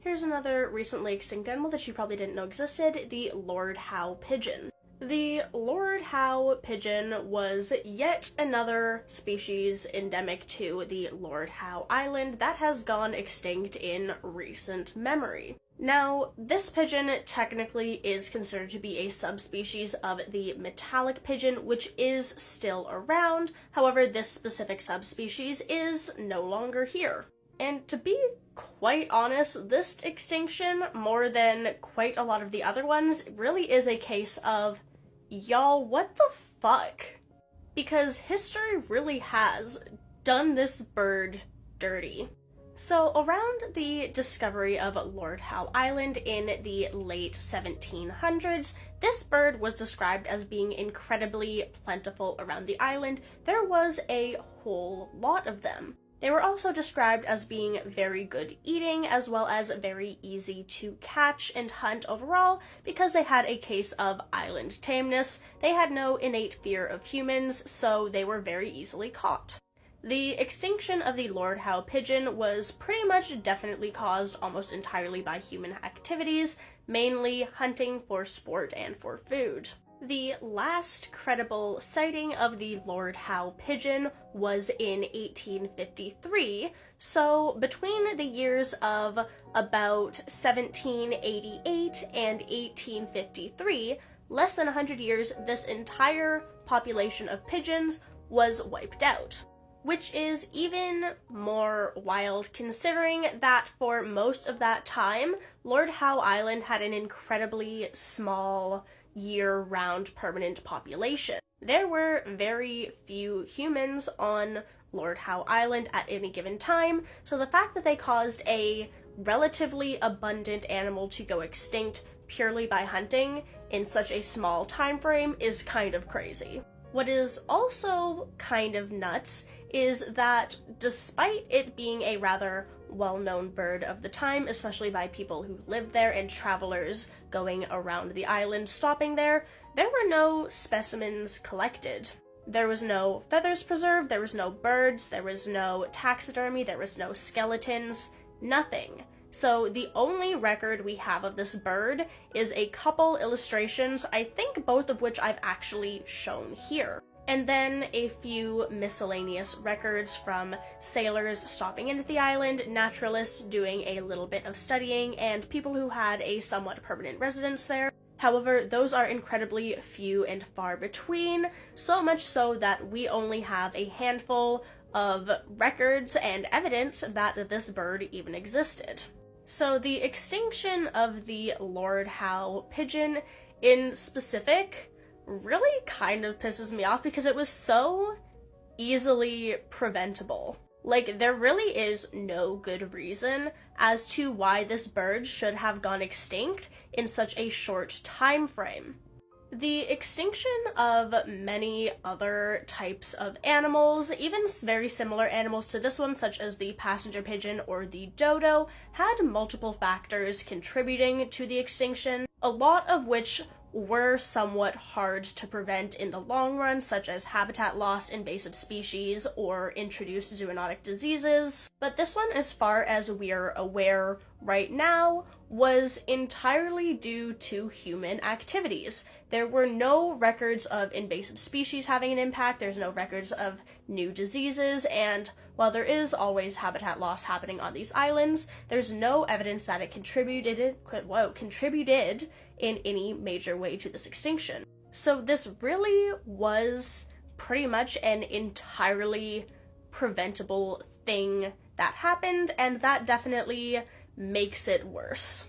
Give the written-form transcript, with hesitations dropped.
Here's another recently extinct animal that you probably didn't know existed, the Lord Howe Pigeon. The Lord Howe Pigeon was yet another species endemic to the Lord Howe Island that has gone extinct in recent memory. Now, this pigeon technically is considered to be a subspecies of the metallic pigeon, which is still around. However, this specific subspecies is no longer here. And to be quite honest, this extinction, more than quite a lot of the other ones, really is a case of, y'all, what the fuck? Because history really has done this bird dirty. So around the discovery of Lord Howe Island in the late 1700s, this bird was described as being incredibly plentiful around the island. There was a whole lot of them. They were also described as being very good eating, as well as very easy to catch and hunt overall, because they had a case of island tameness. They had no innate fear of humans, so they were very easily caught. The extinction of the Lord Howe pigeon was pretty much definitely caused almost entirely by human activities, mainly hunting for sport and for food. The last credible sighting of the Lord Howe pigeon was in 1853, so between the years of about 1788 and 1853, less than 100 years, this entire population of pigeons was wiped out. Which is even more wild considering that for most of that time, Lord Howe Island had an incredibly small year-round permanent population. There were very few humans on Lord Howe Island at any given time, so the fact that they caused a relatively abundant animal to go extinct purely by hunting in such a small time frame is kind of crazy. What is also kind of nuts is that despite it being a rather well-known bird of the time, especially by people who lived there and travelers going around the island stopping there were no specimens collected. There was no feathers preserved, there was no birds, there was no taxidermy, there was no skeletons, nothing. So the only record we have of this bird is a couple illustrations, I think both of which I've actually shown here. And then a few miscellaneous records from sailors stopping into the island, naturalists doing a little bit of studying, and people who had a somewhat permanent residence there. However, those are incredibly few and far between, so much so that we only have a handful of records and evidence that this bird even existed. So the extinction of the Lord Howe pigeon in specific really kind of pisses me off because it was so easily preventable. Like, there really is no good reason as to why this bird should have gone extinct in such a short time frame. The extinction of many other types of animals, even very similar animals to this one, such as the passenger pigeon or the dodo, had multiple factors contributing to the extinction, a lot of which were somewhat hard to prevent in the long run, such as habitat loss, invasive species, or introduced zoonotic diseases. But this one, as far as we're aware right now, was entirely due to human activities. There were no records of invasive species having an impact, there's no records of new diseases, and while there is always habitat loss happening on these islands, there's no evidence that it contributed in any major way to this extinction. So this really was pretty much an entirely preventable thing that happened, and that definitely makes it worse.